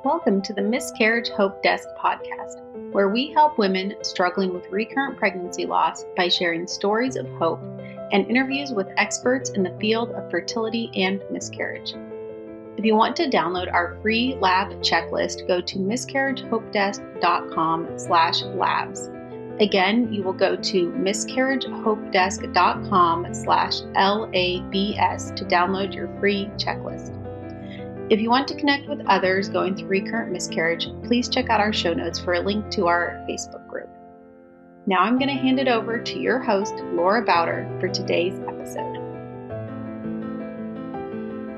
Welcome to the Miscarriage Hope Desk Podcast, where we help women struggling with recurrent pregnancy loss by sharing stories of hope and interviews with experts in the field of fertility and miscarriage. If you want to download our free lab checklist, go to miscarriagehopedesk.com/labs. Again, you will go to miscarriagehopedesk.com/LABS to download your free checklist. If you want to connect with others going through recurrent miscarriage, please check out our show notes for a link to our Facebook group. Now I'm going to hand it over to your host, Laura Bowder, for today's episode.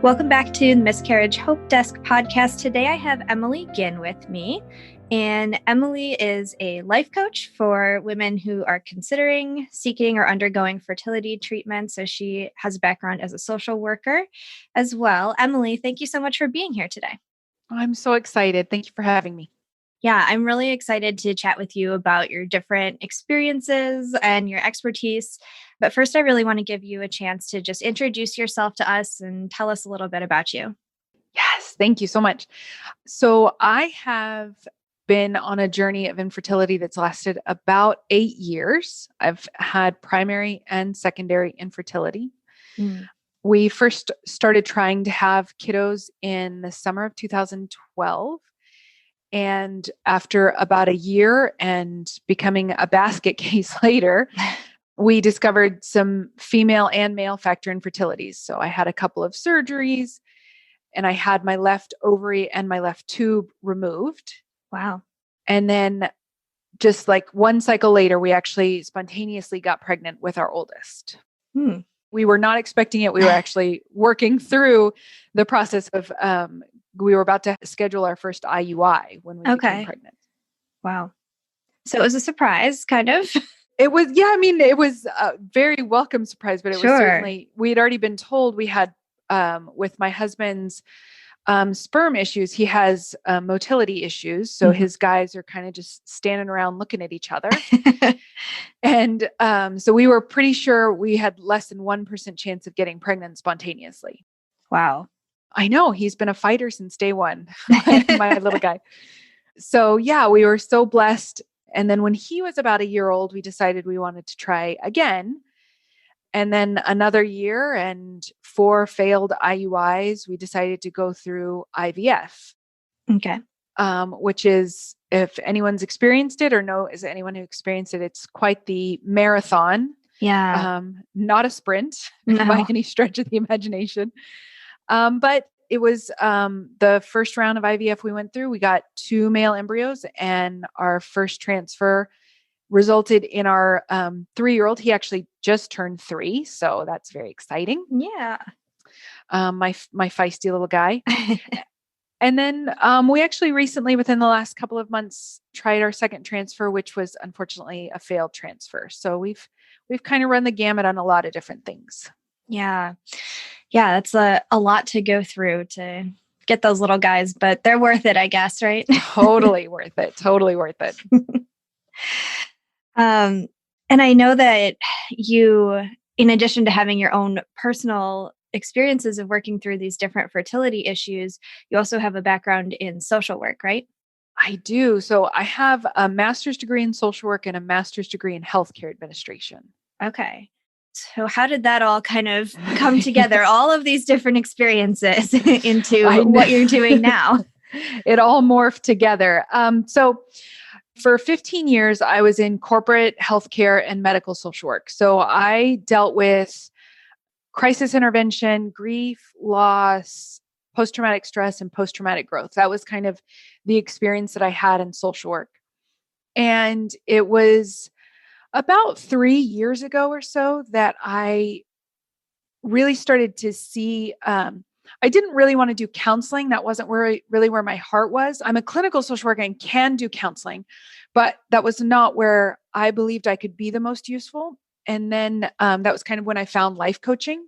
Welcome back to the Miscarriage Hope Desk Podcast. Today I have Emily Ginn with me. And Emily is a life coach for women who are considering, seeking, or undergoing fertility treatment. So she has a background as a social worker as well. Emily, thank you so much for being here today. I'm so excited. Thank you for having me. Yeah, I'm really excited to chat with you about your different experiences and your expertise. But first, I really want to give you a chance to just introduce yourself to us and tell us a little bit about you. Yes, thank you so much. So I have been on a journey of infertility that's lasted about 8 years. I've had primary and secondary infertility. We first started trying to have kiddos in the summer of 2012. And after about a year and becoming a basket case later, we discovered some female and male factor infertilities. So I had a couple of surgeries and I had my left ovary and my left tube removed. Wow. And then just like one cycle later, we actually spontaneously got pregnant with our oldest. We were not expecting it. We were actually working through the process of, we were about to schedule our first IUI when we became pregnant. Wow. So it was a surprise, kind of. It was, it was a very welcome surprise, but it was certainly, we had already been told we had, with my husband's sperm issues, he has motility issues. So his guys are kind of just standing around looking at each other. And so we were pretty sure we had less than 1% chance of getting pregnant spontaneously. Wow. I know, he's been a fighter since day one, my little guy. So yeah, we were so blessed. And then when he was about a year old, we decided we wanted to try again. And then another year and 4 failed IUIs, we decided to go through IVF. Okay. Which is, if anyone's experienced it or is anyone who experienced it, it's quite the marathon. Yeah. Not a sprint by any stretch of the imagination. But it was the first round of IVF we went through. We got 2 male embryos, and our first transfer resulted in our 3-year-old. He actually just turned 3, so that's very exciting. Yeah. My feisty little guy. And then we actually recently, within the last couple of months, tried our second transfer, which was unfortunately a failed transfer. So we've kind of run the gamut on a lot of different things. Yeah. Yeah, that's a lot to go through to get those little guys, but they're worth it, I guess, right? Totally worth it. Totally worth it. And I know that you, in addition to having your own personal experiences of working through these different fertility issues, you also have a background in social work, right? I do. So I have a master's degree in social work and a master's degree in healthcare administration. Okay. So how did that all kind of come together? All of these different experiences into what you're doing now? It all morphed together. So for 15 years, I was in corporate healthcare and medical social work. So I dealt with crisis intervention, grief, loss, post-traumatic stress, and post-traumatic growth. That was kind of the experience that I had in social work. And it was about 3 years ago or so that I really started to see, I didn't really want to do counseling. That wasn't really where my heart was. I'm a clinical social worker and can do counseling, but that was not where I believed I could be the most useful. And then that was kind of when I found life coaching.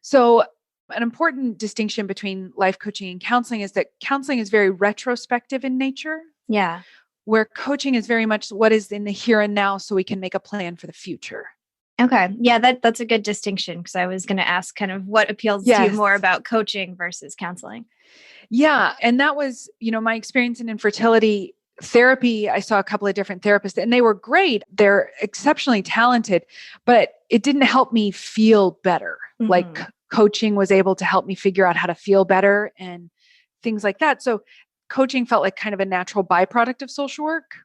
So an important distinction between life coaching and counseling is that counseling is very retrospective in nature. Yeah. Where coaching is very much what is in the here and now so we can make a plan for the future. Okay. Yeah, that's a good distinction because I was going to ask kind of what appeals to you Yes. more about coaching versus counseling. Yeah. And that was, my experience in infertility therapy. I saw a couple of different therapists and they were great. They're exceptionally talented, but it didn't help me feel better. Like coaching was able to help me figure out how to feel better and things like that. So coaching felt like kind of a natural byproduct of social work.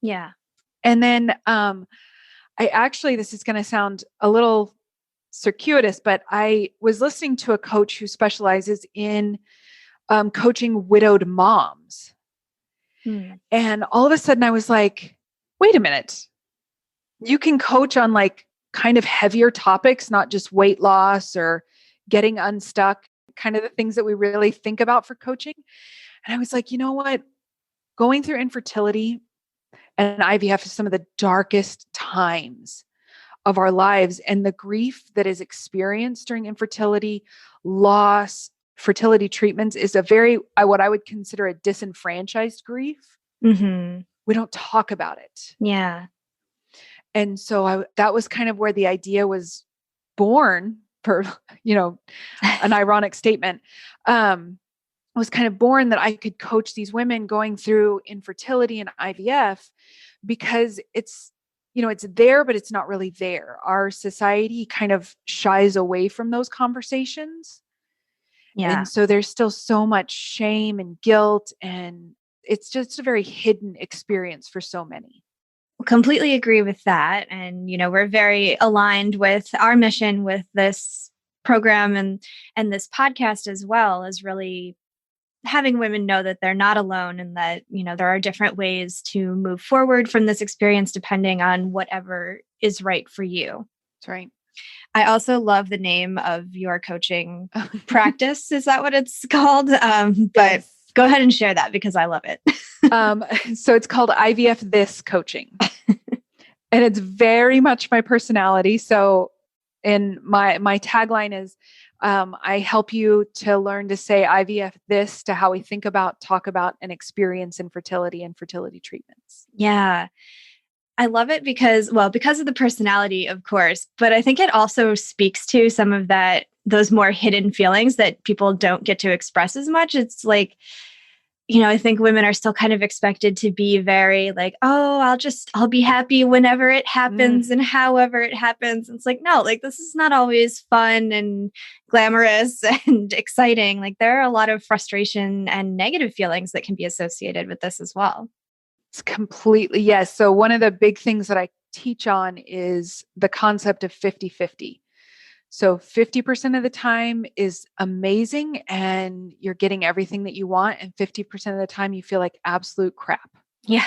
Yeah. And then this is going to sound a little circuitous, but I was listening to a coach who specializes in coaching widowed moms. And all of a sudden I was like, wait a minute, you can coach on like kind of heavier topics, not just weight loss or getting unstuck, kind of the things that we really think about for coaching. And I was like, you know what? Going through infertility and IVF is some of the darkest times of our lives. And the grief that is experienced during infertility, loss, fertility treatments is what I would consider a disenfranchised grief. We don't talk about it. Yeah. And so that was kind of where the idea was born for, an ironic statement. Was kind of born that I could coach these women going through infertility and IVF because it's there, but it's not really there. Our society kind of shies away from those conversations. Yeah. And so there's still so much shame and guilt, and it's just a very hidden experience for so many. Completely agree with that. And, we're very aligned with our mission with this program and this podcast as well, as really having women know that they're not alone and that, there are different ways to move forward from this experience depending on whatever is right for you. That's right. I also love the name of your coaching practice. Is that what it's called? But go ahead and share that because I love it. So it's called IVF This Coaching. And it's very much my personality. So my tagline is, I help you to learn to say IVF this to how we think about, talk about, and experience infertility and fertility treatments. Yeah. I love it because of the personality, of course, but I think it also speaks to some of those more hidden feelings that people don't get to express as much. It's like, I think women are still kind of expected to be very like, oh, I'll be happy whenever it happens and however it happens. And it's like, no, like this is not always fun and glamorous and exciting. Like there are a lot of frustration and negative feelings that can be associated with this as well. It's completely, yes. So one of the big things that I teach on is the concept of 50-50. So 50% of the time is amazing and you're getting everything that you want. And 50% of the time you feel like absolute crap. Yeah,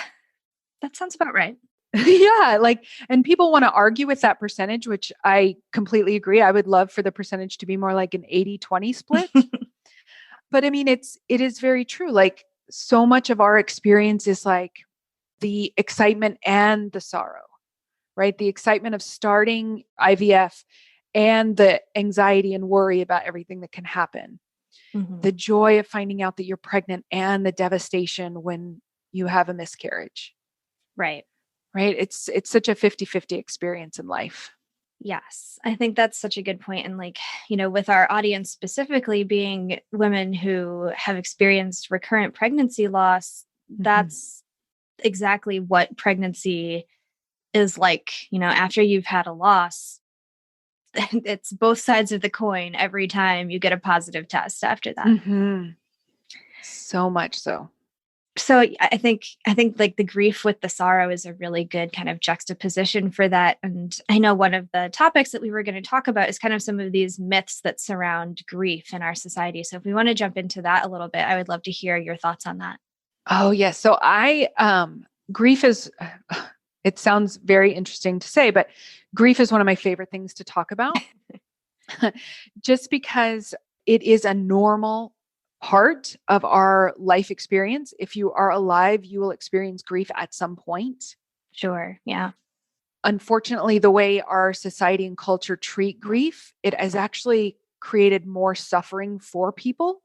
that sounds about right. Yeah. And people want to argue with that percentage, which I completely agree. I would love for the percentage to be more like an 80-20 split. But I mean, it is very true. Like so much of our experience is like the excitement and the sorrow, right? The excitement of starting IVF and the anxiety and worry about everything that can happen. The joy of finding out that you're pregnant and the devastation when you have a miscarriage. Right. Right. It's such a 50-50 experience in life. Yes. I think that's such a good point. And with our audience specifically being women who have experienced recurrent pregnancy loss, that's exactly what pregnancy is like, after you've had a loss. It's both sides of the coin every time you get a positive test after that. So much so. So I think like the grief with the sorrow is a really good kind of juxtaposition for that. And I know one of the topics that we were going to talk about is kind of some of these myths that surround grief in our society. So if we want to jump into that a little bit, I would love to hear your thoughts on that. Oh, yes. So grief is, it sounds very interesting to say, but grief is one of my favorite things to talk about just because it is a normal part of our life experience. If you are alive, you will experience grief at some point. Sure. Yeah. Unfortunately, the way our society and culture treat grief, it has actually created more suffering for people.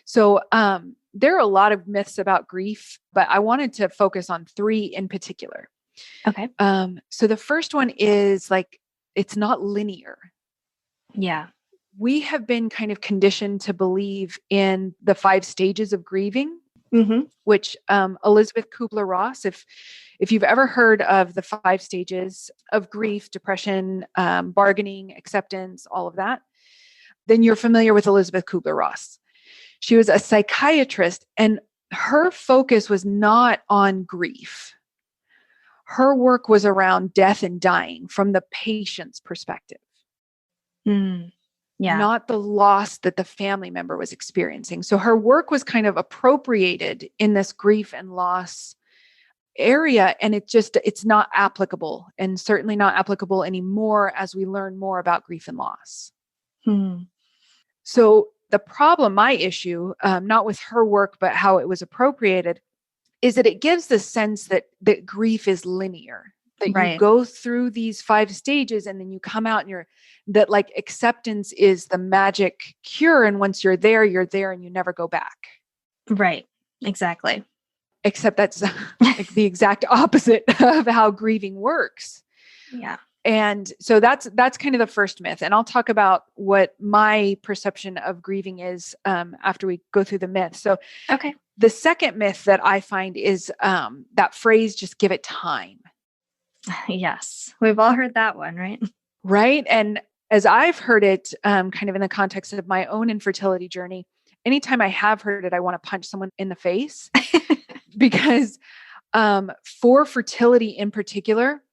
So, there are a lot of myths about grief, but I wanted to focus on 3 in particular. Okay. So the first one is like it's not linear. Yeah. We have been kind of conditioned to believe in the 5 stages of grieving, which Elizabeth Kubler-Ross, if you've ever heard of the 5 stages of grief, depression, bargaining, acceptance, all of that, then you're familiar with Elizabeth Kubler-Ross. She was a psychiatrist, and her focus was not on grief. Her work was around death and dying from the patient's perspective. Yeah. Not the loss that the family member was experiencing. So her work was kind of appropriated in this grief and loss area. And it's not applicable, and certainly not applicable anymore as we learn more about grief and loss. So the problem, my issue, not with her work, but how it was appropriated, is that it gives the sense that grief is linear. That you go through these 5 stages and then you come out and that like acceptance is the magic cure. And once you're there and you never go back. Right. Exactly. Except that's like the exact opposite of how grieving works. Yeah. And so that's kind of the first myth. And I'll talk about what my perception of grieving is after we go through the myth. So okay. The second myth that I find is that phrase, just give it time. Yes. We've all heard that one, right? Right. And as I've heard it, kind of in the context of my own infertility journey, anytime I have heard it, I want to punch someone in the face because for fertility in particular,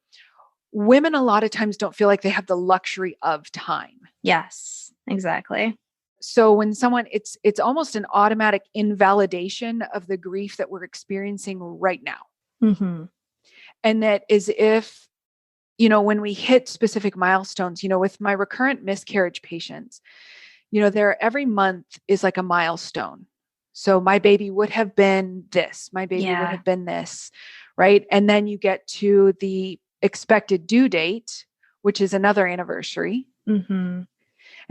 women a lot of times don't feel like they have the luxury of time. Yes, exactly. So when it's almost an automatic invalidation of the grief that we're experiencing right now. And that is if, when we hit specific milestones, with my recurrent miscarriage patients, every month is like a milestone. So my baby would have been this, my baby would have been this, right? And then you get to the expected due date, which is another anniversary.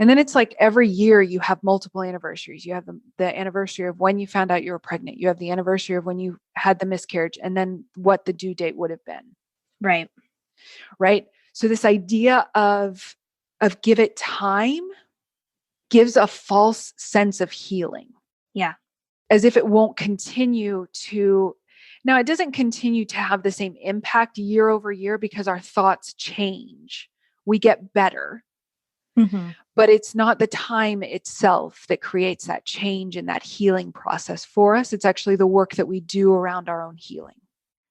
And then it's like every year you have multiple anniversaries. You have the anniversary of when you found out you were pregnant. You have the anniversary of when you had the miscarriage, and then what the due date would have been. Right. Right. So this idea of give it time gives a false sense of healing. Yeah. As if it won't continue to. Now, it doesn't continue to have the same impact year over year because our thoughts change. We get better. But it's not the time itself that creates that change and that healing process for us. It's actually the work that we do around our own healing.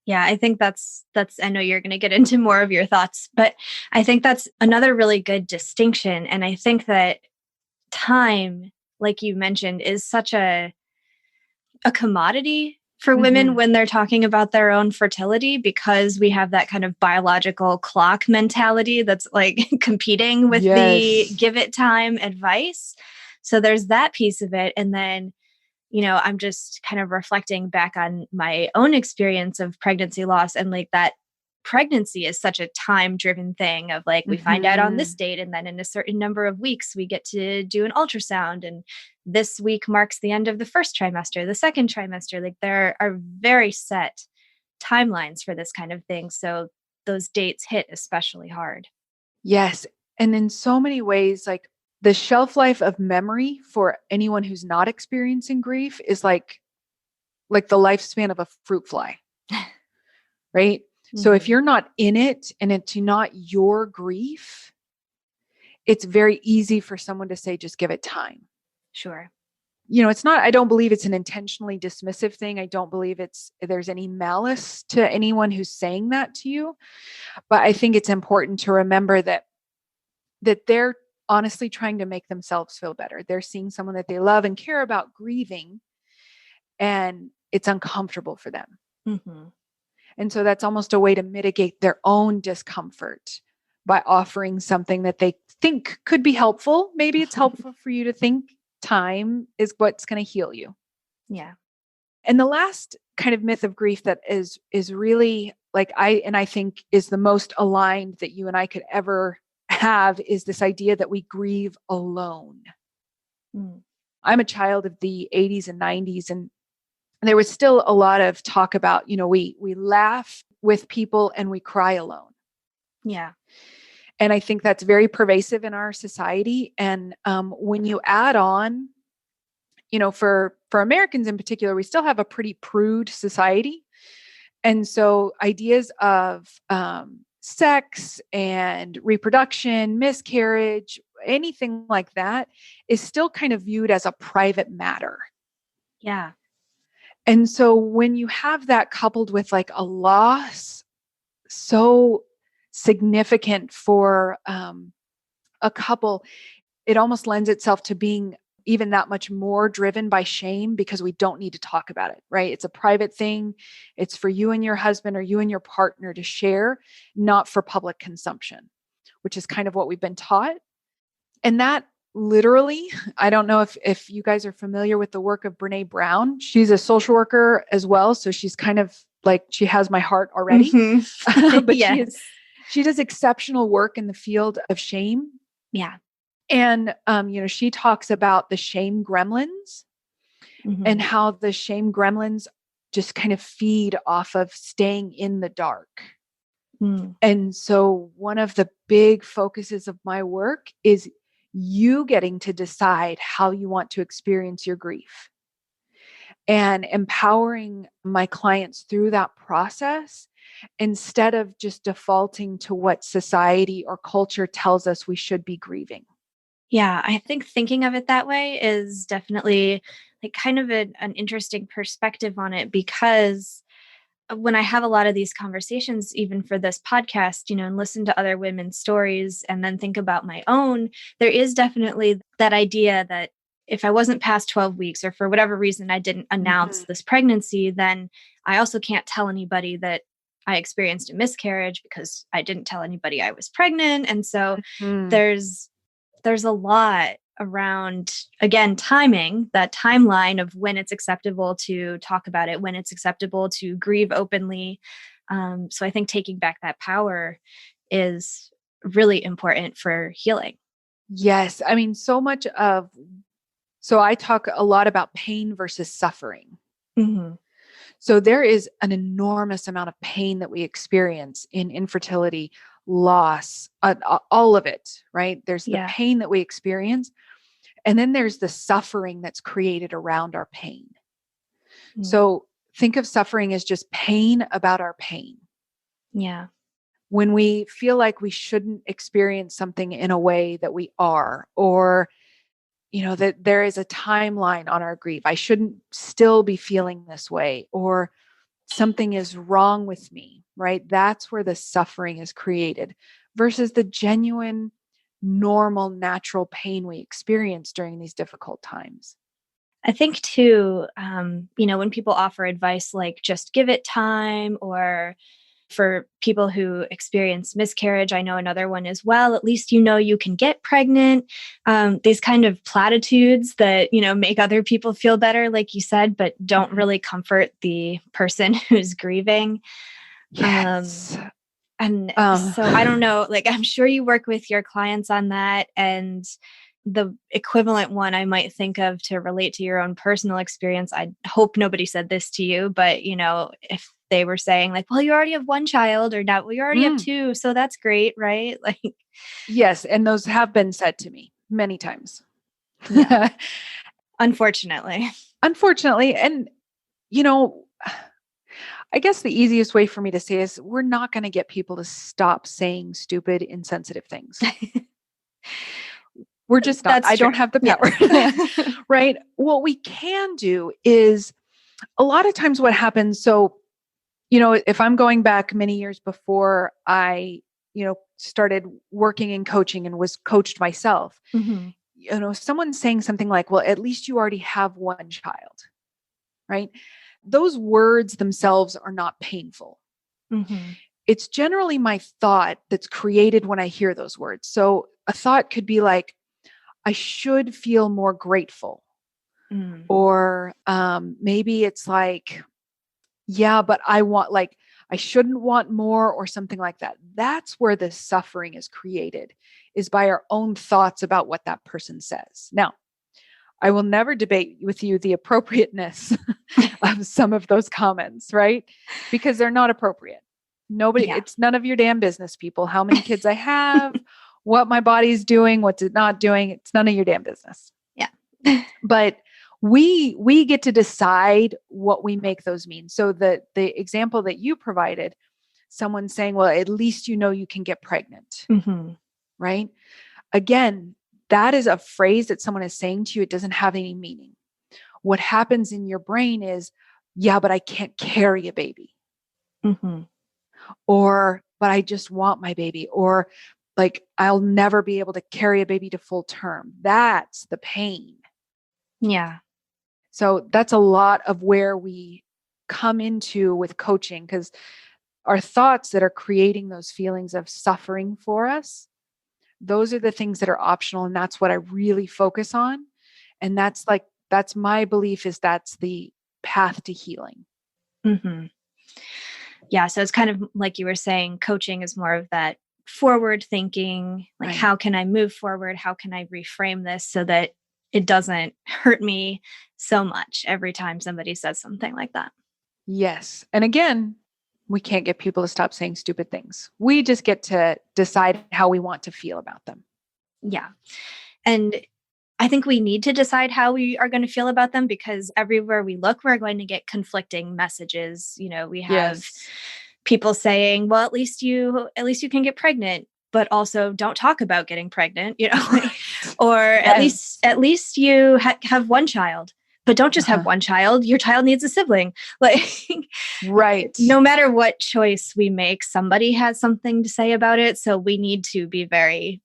Yeah, I think that's, I know you're going to get into more of your thoughts, but I think that's another really good distinction. And I think that time, like you mentioned, is such a commodity for women when they're talking about their own fertility, because we have that kind of biological clock mentality that's like competing with the give it time advice. So there's that piece of it. And then, I'm just kind of reflecting back on my own experience of pregnancy loss, and like that pregnancy is such a time-driven thing of like, we find out on this date, and then in a certain number of weeks, we get to do an ultrasound. And this week marks the end of the first trimester, the second trimester. Like there are very set timelines for this kind of thing. So those dates hit especially hard. Yes. And in so many ways, like the shelf life of memory for anyone who's not experiencing grief is like the lifespan of a fruit fly, right? So if you're not in it and it's not your grief, it's very easy for someone to say, just give it time. Sure. It's not, I don't believe it's an intentionally dismissive thing. I don't believe there's any malice to anyone who's saying that to you. But I think it's important to remember that they're honestly trying to make themselves feel better. They're seeing someone that they love and care about grieving, and it's uncomfortable for them. And so that's almost a way to mitigate their own discomfort by offering something that they think could be helpful. Maybe it's helpful for you to think time is what's going to heal you. Yeah. And the last kind of myth of grief that is really like I think is the most aligned that you and I could ever have is this idea that we grieve alone. I'm a child of the 80s and 90s, and there was still a lot of talk about, we laugh with people and we cry alone. Yeah. And I think that's very pervasive in our society. And when you add on, for Americans in particular, we still have a pretty prude society. And so ideas of sex and reproduction, miscarriage, anything like that is still kind of viewed as a private matter. Yeah. And so when you have that coupled with like a loss so significant for a couple, it almost lends itself to being even that much more driven by shame because we don't need to talk about it, right? It's a private thing. It's for you and your husband or you and your partner to share, not for public consumption, which is kind of what we've been taught. And that literally, I don't know if you guys are familiar with the work of Brene Brown. She's a social worker as well. So she's kind of like, she has my heart already. Mm-hmm. But yes. she does exceptional work in the field of shame. Yeah. And, she talks about the shame gremlins and how the shame gremlins just kind of feed off of staying in the dark. Mm. And so one of the big focuses of my work is you getting to decide how you want to experience your grief and empowering my clients through that process instead of just defaulting to what society or culture tells us we should be grieving. Yeah, I think thinking of it that way is definitely like kind of an interesting perspective on it, because when I have a lot of these conversations, even for this podcast, and listen to other women's stories and then think about my own, there is definitely that idea that if I wasn't past 12 weeks or for whatever reason I didn't announce this pregnancy, then I also can't tell anybody that I experienced a miscarriage because I didn't tell anybody I was pregnant. And so there's a lot around, again, timing, that timeline of when it's acceptable to talk about it, when it's acceptable to grieve openly. So I think taking back that power is really important for healing. Yes. I mean, so I talk a lot about pain versus suffering. Mm-hmm. So there is an enormous amount of pain that we experience in infertility, loss, all of it, right? There's the pain that we experience. And then there's the suffering that's created around our pain. Mm. So think of suffering as just pain about our pain. Yeah. When we feel like we shouldn't experience something in a way that we are, or, that there is a timeline on our grief. I shouldn't still be feeling this way, or something is wrong with me, right? That's where the suffering is created versus the genuine, normal, natural pain we experience during these difficult times. I think too, when people offer advice like just give it time, or for people who experience miscarriage, I know another one as well, at least you can get pregnant. These kind of platitudes that, make other people feel better, like you said, but don't really comfort the person who's grieving. Yes. So I don't know, like, I'm sure you work with your clients on that, and the equivalent one I might think of to relate to your own personal experience. I hope nobody said this to you, but if they were saying like, well, you already have one child, or now, well, you already have two, so that's great, right? Like, yes. And those have been said to me many times. Yeah. Unfortunately. And, I guess the easiest way for me to say is we're not going to get people to stop saying stupid, insensitive things. We're just not. I don't have the power. Yeah. Right? What we can do is a lot of times what happens. So, if I'm going back many years before I, started working in coaching and was coached myself, someone's saying something like, well, at least you already have one child, right? Those words themselves are not painful. Mm-hmm. It's generally my thought that's created when I hear those words. So a thought could be like, I should feel more grateful. Mm. Or maybe it's like, yeah, but I shouldn't want more, or something like that. That's where the suffering is created, is by our own thoughts about what that person says. Now, I will never debate with you the appropriateness of some of those comments, right? Because they're not appropriate. Nobody, it's none of your damn business, people, how many kids I have, what my body's doing, what's it not doing. It's none of your damn business. Yeah. But we get to decide what we make those mean. So the example that you provided, someone saying, well, at least you can get pregnant, right? Again, that is a phrase that someone is saying to you. It doesn't have any meaning. What happens in your brain is, yeah, but I can't carry a baby. Or, but I just want my baby. Or like, I'll never be able to carry a baby to full term. That's the pain. Yeah. So that's a lot of where we come into with coaching, because our thoughts that are creating those feelings of suffering for us, those are the things that are optional. And that's what I really focus on. And that's my belief, is that's the path to healing. Yeah. So it's kind of like you were saying, coaching is more of that forward thinking, like, how can I move forward? How can I reframe this so that it doesn't hurt me so much every time somebody says something like that? Yes. And again, we can't get people to stop saying stupid things. We just get to decide how we want to feel about them. Yeah. And I think we need to decide how we are going to feel about them, because everywhere we look, we're going to get conflicting messages. We have people saying, well, at least you can get pregnant, but also don't talk about getting pregnant, or at least you have one child, but don't just have one child. Your child needs a sibling. Right. No matter what choice we make, somebody has something to say about it. So we need to be very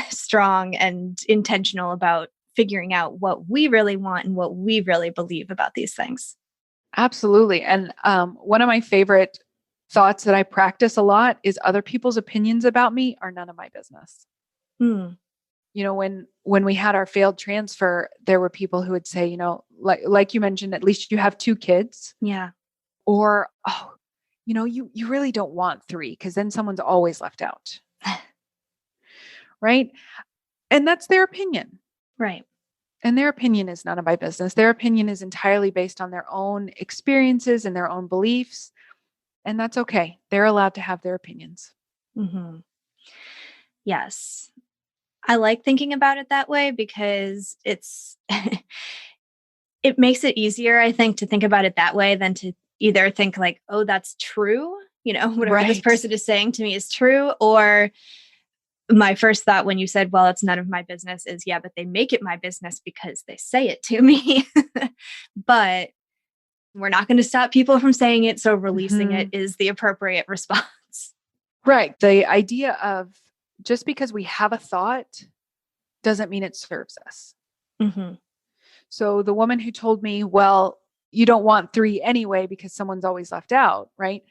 strong and intentional about figuring out what we really want and what we really believe about these things. Absolutely. And one of my favorite thoughts that I practice a lot is, other people's opinions about me are none of my business. When we had our failed transfer, there were people who would say, like you mentioned, at least you have 2 kids. Yeah. Or, you really don't want 3, because then someone's always left out. Right. And that's their opinion. Right. And their opinion is none of my business. Their opinion is entirely based on their own experiences and their own beliefs. And that's okay. They're allowed to have their opinions. Yes. I like thinking about it that way, because it makes it easier, I think, to think about it that way than to either think like, oh, that's true. Whatever this person is saying to me is true. Or my first thought when you said, well, it's none of my business, is, yeah, but they make it my business because they say it to me. But we're not going to stop people from saying it. So releasing it is the appropriate response. Right. The idea of, just because we have a thought doesn't mean it serves us. So the woman who told me, well, you don't want 3 anyway, because someone's always left out, right?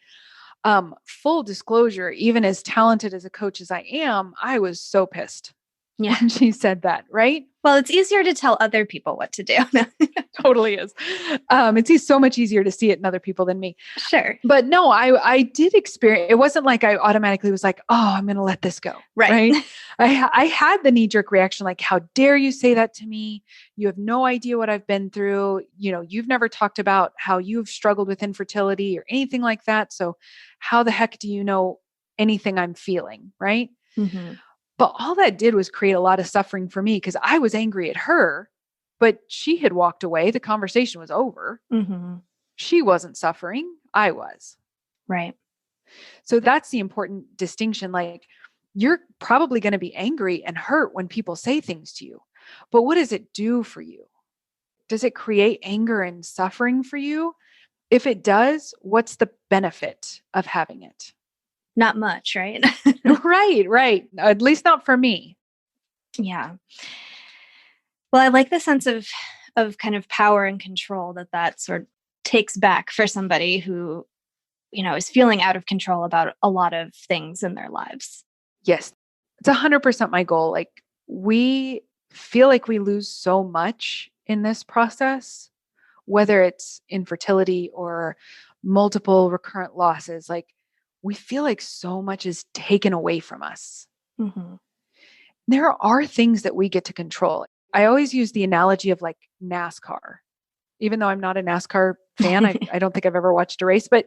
Full disclosure, even as talented as a coach as I am, I was so pissed when she said that, right? Well, it's easier to tell other people what to do. Totally is. It's so much easier to see it in other people than me. Sure. But no, I did experience, it wasn't like I automatically was like, oh, I'm going to let this go. Right. I had the knee-jerk reaction, like, how dare you say that to me? You have no idea what I've been through. You've never talked about how you've struggled with infertility or anything like that. So how the heck do you know anything I'm feeling? Right. But all that did was create a lot of suffering for me, because I was angry at her, but she had walked away. The conversation was over. She wasn't suffering. I was. Right. So that's the important distinction. Like, you're probably going to be angry and hurt when people say things to you, but what does it do for you? Does it create anger and suffering for you? If it does, what's the benefit of having it? Not much, right? Right. At least not for me. Yeah. Well, I like the sense of kind of power and control that sort of takes back for somebody who, is feeling out of control about a lot of things in their lives. Yes. It's 100% my goal. Like, we feel like we lose so much in this process, whether it's infertility or multiple recurrent losses. Like, we feel like so much is taken away from us. There are things that we get to control. I always use the analogy of like NASCAR, even though I'm not a NASCAR fan. I don't think I've ever watched a race, but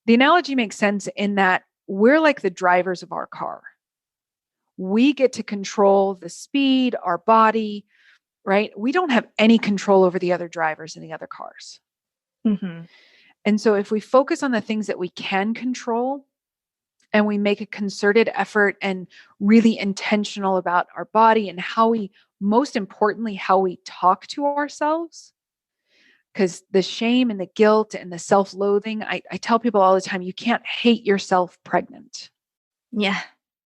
The analogy makes sense in that we're like the drivers of our car. We get to control the speed, our body, right? We don't have any control over the other drivers in the other cars. Mm-hmm. And so if we focus on the things that we can control and we make a concerted effort and really intentional about our body and how we, most importantly, how we talk to ourselves, because the shame and the guilt and the self-loathing, I tell people all the time, you can't hate yourself pregnant. Yeah,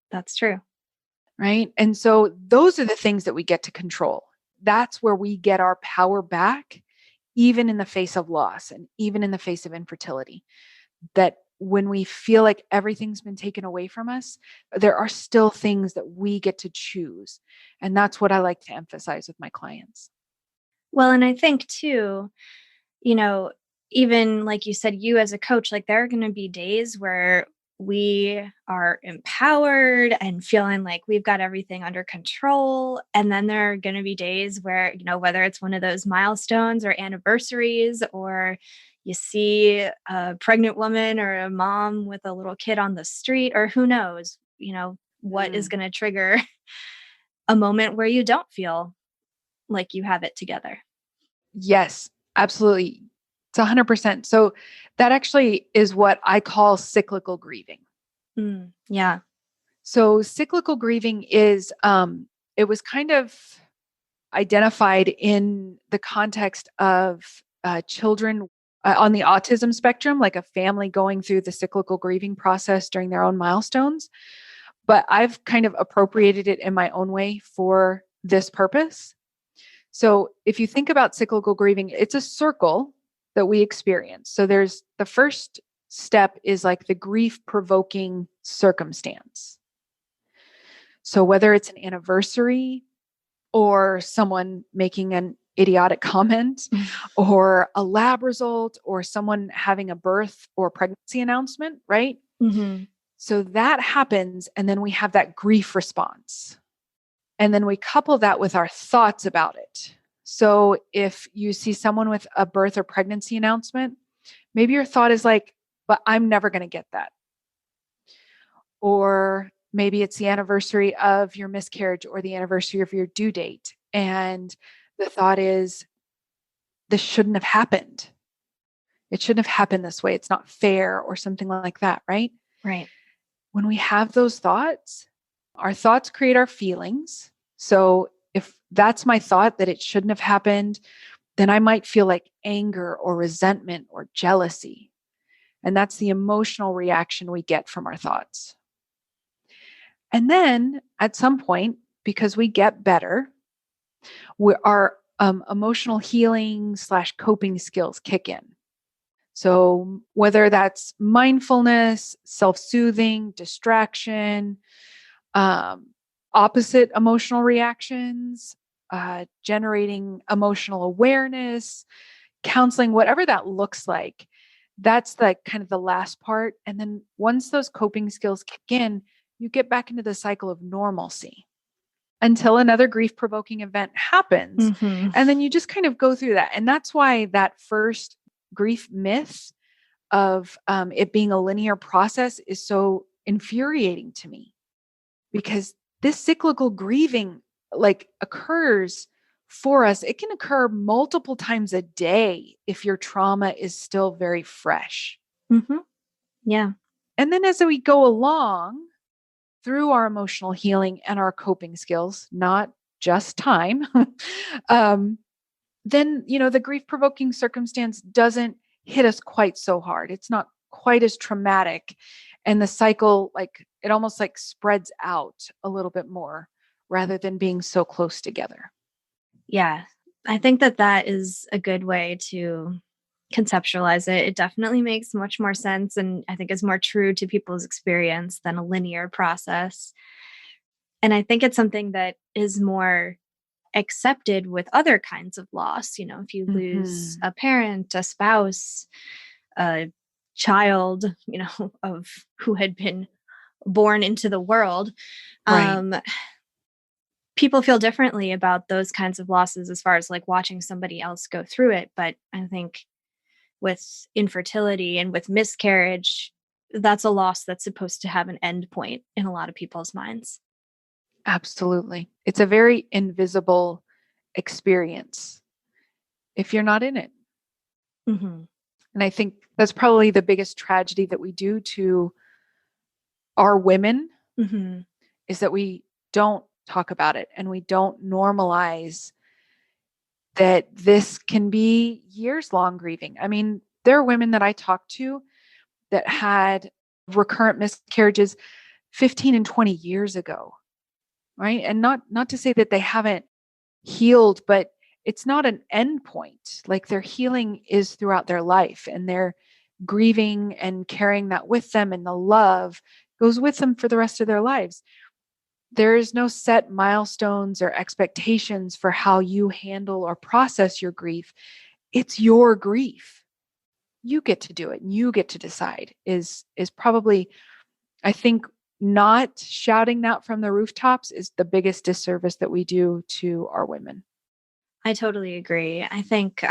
that's true. Right. And so those are the things that we get to control. That's where we get our power back, even in the face of loss and even in the face of infertility. That when we feel like everything's been taken away from us, there are still things that we get to choose. And that's what I like to emphasize with my clients. Well, and I think too, even like you said, you as a coach, like there are going to be days where we are empowered and feeling like we've got everything under control. And then there are going to be days where, whether it's one of those milestones or anniversaries, or you see a pregnant woman or a mom with a little kid on the street, or who knows, what is going to trigger a moment where you don't feel like you have it together. Yes, absolutely. It's 100%. So that actually is what I call cyclical grieving. Yeah. So cyclical grieving is, it was kind of identified in the context of children on the autism spectrum, like a family going through the cyclical grieving process during their own milestones. But I've kind of appropriated it in my own way for this purpose. So if you think about cyclical grieving, it's a circle that we experience. So there's the first step is like the grief-provoking circumstance. So whether it's an anniversary or someone making an idiotic comment or a lab result or someone having a birth or pregnancy announcement, right? Mm-hmm. So that happens, and then we have that grief response. And then we couple that with our thoughts about it. So if you see someone with a birth or pregnancy announcement, maybe your thought is like, but I'm never going to get that. Or maybe it's the anniversary of your miscarriage or the anniversary of your due date. And the thought is, this shouldn't have happened. It shouldn't have happened this way. It's not fair or something like that, right? Right. When we have those thoughts, our thoughts create our feelings. So if that's my thought that it shouldn't have happened, then I might feel like anger or resentment or jealousy. And that's the emotional reaction we get from our thoughts. And then at some point, because we get better, our emotional healing / coping skills kick in. So whether that's mindfulness, self-soothing, distraction, opposite emotional reactions, generating emotional awareness, counseling, whatever that looks like, that's the kind of the last part. And then once those coping skills kick in, you get back into the cycle of normalcy until another grief-provoking event happens. Mm-hmm. And then you just kind of go through that. And that's why that first grief myth of it being a linear process is so infuriating to me, because this cyclical grieving occurs for us. It can occur multiple times a day if your trauma is still very fresh. Mm-hmm. Yeah. And then as we go along through our emotional healing and our coping skills, not just time, then, the grief-provoking circumstance doesn't hit us quite so hard. It's not quite as traumatic. And the cycle, it almost spreads out a little bit more rather than being so close together. Yeah. I think that is a good way to conceptualize it. It definitely makes much more sense, and I think is more true to people's experience than a linear process. And I think it's something that is more accepted with other kinds of loss. If you lose a parent, a spouse, a child, of who had been born into the world, Right. People feel differently about those kinds of losses as far as watching somebody else go through it. But I think with infertility and with miscarriage, that's a loss that's supposed to have an end point in a lot of people's minds. Absolutely. It's a very invisible experience if you're not in it. Mm-hmm. And I think that's probably the biggest tragedy that we do to our women Mm-hmm. is that we don't talk about it and we don't normalize that this can be years long grieving. I mean, there are women that I talk to that had recurrent miscarriages 15 and 20 years ago, right? And not to say that they haven't healed, but it's not an end point. Like their healing is throughout their life and they're grieving and carrying that with them, and the love goes with them for the rest of their lives. There is no set milestones or expectations for how you handle or process your grief. It's your grief. You get to do it. You get to decide is probably, I think, not shouting that from the rooftops is the biggest disservice that we do to our women. I totally agree. I think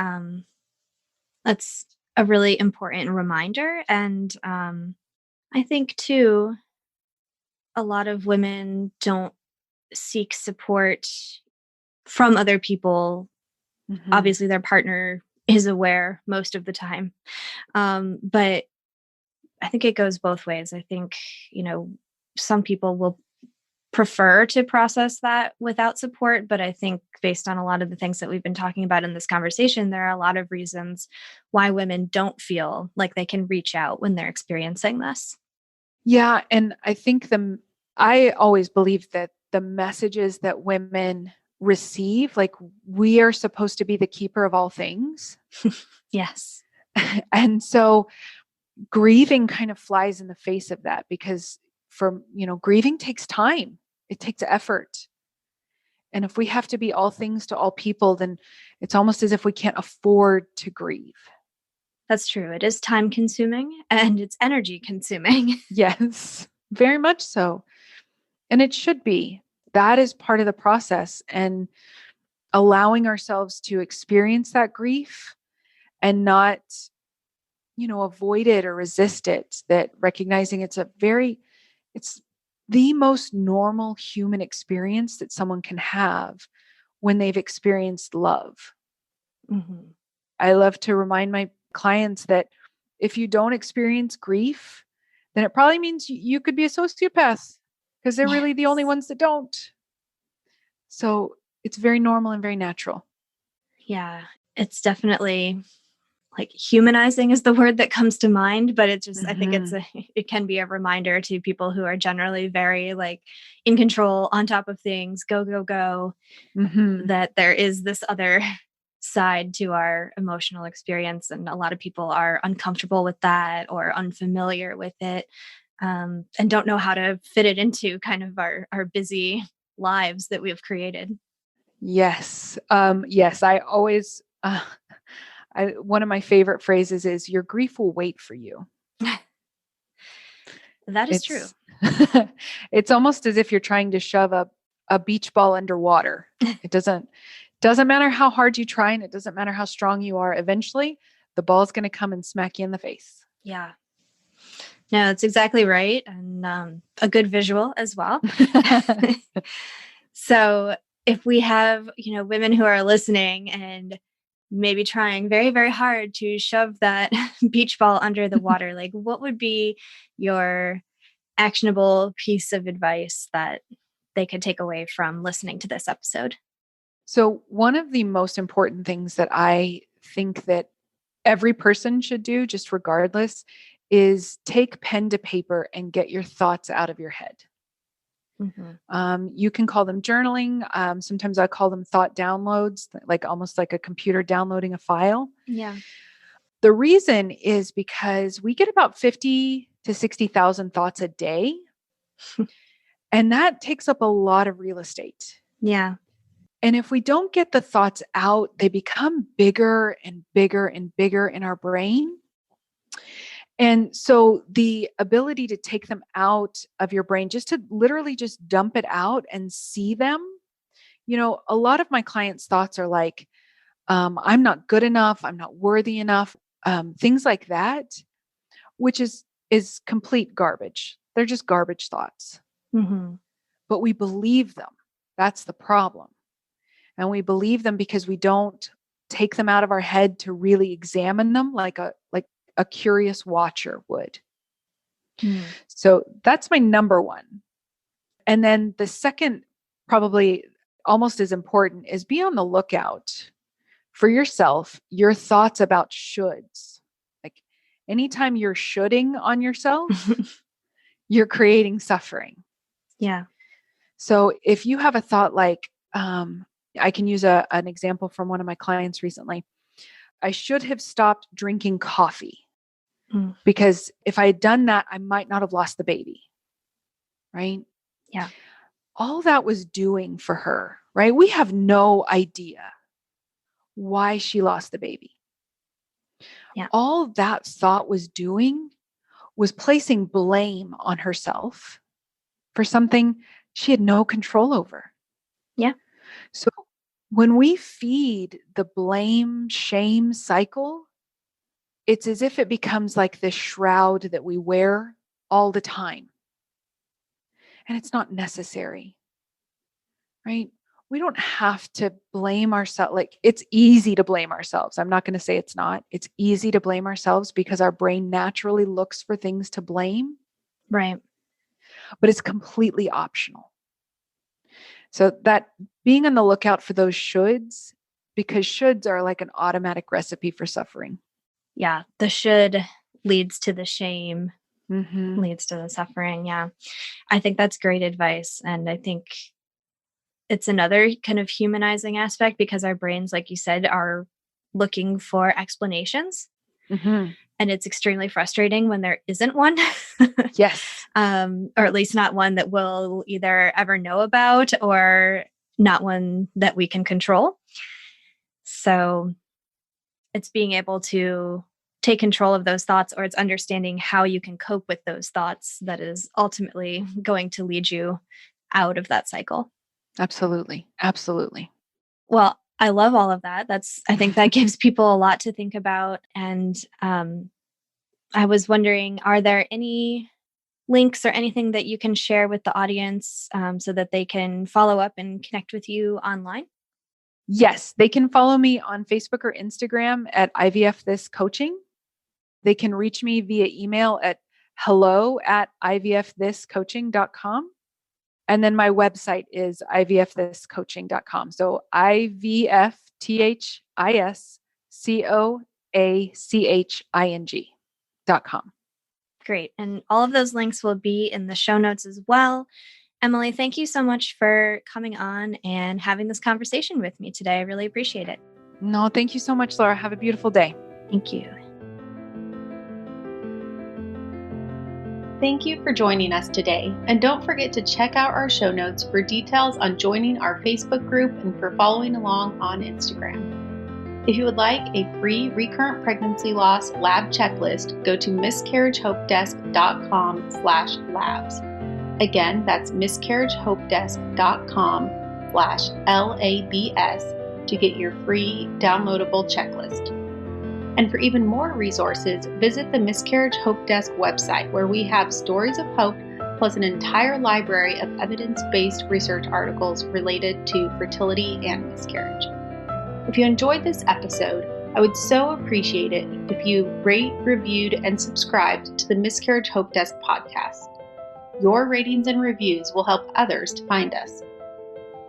that's a really important reminder. And I think, too, a lot of women don't seek support from other people. Mm-hmm. Obviously, their partner is aware most of the time. But I think it goes both ways. I think, some people will prefer to process that without support. But I think based on a lot of the things that we've been talking about in this conversation, there are a lot of reasons why women don't feel like they can reach out when they're experiencing this. Yeah. And I think I always believe that the messages that women receive, like we are supposed to be the keeper of all things. Yes. And so grieving kind of flies in the face of that because grieving takes time. It takes effort. And if we have to be all things to all people, then it's almost as if we can't afford to grieve. That's true. It is time consuming and it's energy consuming. Yes, very much so. And it should be. That is part of the process. And allowing ourselves to experience that grief and not, avoid it or resist it, that recognizing it's the most normal human experience that someone can have when they've experienced love. Mm-hmm. I love to remind my clients that if you don't experience grief, then it probably means you could be a sociopath because they're really the only ones that don't. So it's very normal and very natural. Yeah, it's definitely like humanizing is the word that comes to mind, but it's just, I think it can be a reminder to people who are generally very like in control, on top of things, go, go, go, that there is this other side to our emotional experience. And a lot of people are uncomfortable with that or unfamiliar with it, and don't know how to fit it into kind of our busy lives that we've created. Yes. Yes. I always, one of my favorite phrases is your grief will wait for you. That is true. It's almost as if you're trying to shove a beach ball underwater. It doesn't matter how hard you try and it doesn't matter how strong you are. Eventually the ball is going to come and smack you in the face. Yeah. No, that's exactly right. And a good visual as well. So if we have, women who are listening and maybe trying very, very hard to shove that beach ball under the water, like what would be your actionable piece of advice that they could take away from listening to this episode? So one of the most important things that I think that every person should do, just regardless, is take pen to paper and get your thoughts out of your head. Mm-hmm. You can call them journaling. Sometimes I call them thought downloads, like almost like a computer downloading a file. Yeah. The reason is because we get about 50 to 60,000 thoughts a day. And that takes up a lot of real estate. Yeah. And if we don't get the thoughts out, they become bigger and bigger and bigger in our brain. And so the ability to take them out of your brain, just to literally just dump it out and see them. A lot of my clients' thoughts are like, I'm not good enough. I'm not worthy enough. things like that, which is complete garbage. They're just garbage thoughts. Mm-hmm. But we believe them. That's the problem. And we believe them because we don't take them out of our head to really examine them like a curious watcher would. Mm. So that's my number one. And then the second, probably almost as important, is be on the lookout for yourself, your thoughts about shoulds. Like anytime you're shoulding on yourself, you're creating suffering. Yeah. So if you have a thought like, I can use an example from one of my clients recently. I should have stopped drinking coffee because if I had done that, I might not have lost the baby. Right? Yeah. All that was doing for her, right? We have no idea why she lost the baby. Yeah. All that thought was doing was placing blame on herself for something she had no control over. Yeah. So when we feed the blame, shame cycle, it's as if it becomes like this shroud that we wear all the time. And it's not necessary, right? We don't have to blame ourselves. Like it's easy to blame ourselves. I'm not going to say it's not. It's easy to blame ourselves because our brain naturally looks for things to blame. Right. But it's completely optional. So that being on the lookout for those shoulds, because shoulds are like an automatic recipe for suffering. Yeah. The should leads to the shame, leads to the suffering. Yeah. I think that's great advice. And I think it's another kind of humanizing aspect because our brains, like you said, are looking for explanations. Mm-hmm. And it's extremely frustrating when there isn't one. Yes. Or at least not one that we'll either ever know about or not one that we can control. So it's being able to take control of those thoughts, or it's understanding how you can cope with those thoughts that is ultimately going to lead you out of that cycle. Absolutely. Absolutely. Well, I love all of that. I think that gives people a lot to think about. And I was wondering, are there any links or anything that you can share with the audience so that they can follow up and connect with you online? Yes, they can follow me on Facebook or Instagram at IVF This Coaching. They can reach me via email at hello@ivfthiscoaching.com. And then my website is ivfthiscoaching.com. So ivfthiscoaching.com. Great. And all of those links will be in the show notes as well. Emily, thank you so much for coming on and having this conversation with me today. I really appreciate it. No, thank you so much, Laura. Have a beautiful day. Thank you. Thank you for joining us today. And don't forget to check out our show notes for details on joining our Facebook group and for following along on Instagram. If you would like a free recurrent pregnancy loss lab checklist, go to miscarriagehopedesk.com/labs. Again, that's miscarriagehopedesk.com/LABS to get your free downloadable checklist. And for even more resources, visit the Miscarriage Hope Desk website, where we have stories of hope plus an entire library of evidence-based research articles related to fertility and miscarriage. If you enjoyed this episode, I would so appreciate it if you rate, reviewed, and subscribed to the Miscarriage Hope Desk podcast. Your ratings and reviews will help others to find us.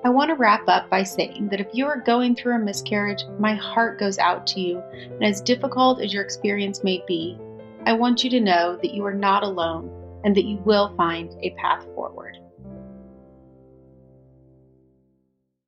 I want to wrap up by saying that if you are going through a miscarriage, my heart goes out to you, and as difficult as your experience may be, I want you to know that you are not alone and that you will find a path forward.